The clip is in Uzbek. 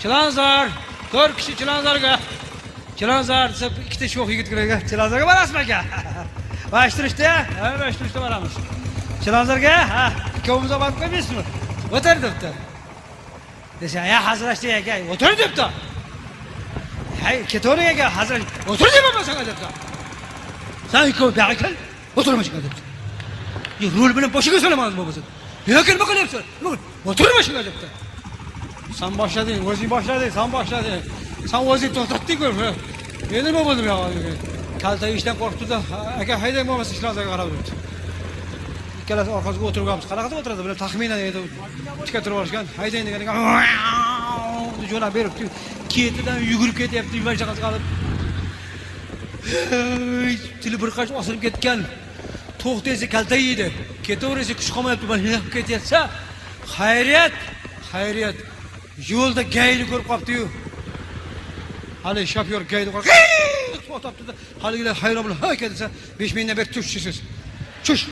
Chilonzor, 4 kishi Chilonzorga. Chilonzor desa ikkita sho'x yigitlarga Chilonzorga borasizmi aka? Bashtirishda, ha, bashtirishda boramiz. Chilonzorga, ha, ikkovimiz olib qo'ymaysizmi? O'tir debdi. Desa, ya hazrashdi aka, o'tir debdi. Hay, ketavering aka, hazrash. O'tir deyman senga debdi. Sen ikkov buyoqqa kel, o'tirma shunga debdi. Rol bilan boshiga so'lamadingmi bo'lmasa? Yo'q, nima qilyapsan? O'tirma shunga debdi. Sen boshlading, o'zing boshlading, sen boshlading. Sen o'zing to'xtatding-ku. Endi nima bo'ldi bu yoqqa? Kalta ishdan qo'rqdi-da, aka haydang bo'lmasa Chilonzorga qarab turibdi. Ikkalasi orqasiga o'tirganmiz. Qanaqa o'tiradi? Bular taxminan endi tikka turib olishgan. Haydang deganiga jo'nab berib, ketidan yugurib ketyapti, yumashaqasi qolib. Tili bir qash osilib ketgan. To'xtaysa kalta yeydi. Ketaversa kuch qolmayapti, mana nima ketyapsa, xayriyat. Yo'lda gayni ko'rib qopti-yu. Hali shofyor gayni ko'rib, to'xtatdi-da, haligilar hayron bo'lib, "Ha" desa, 5 mingdan beri tushsiz. Tush.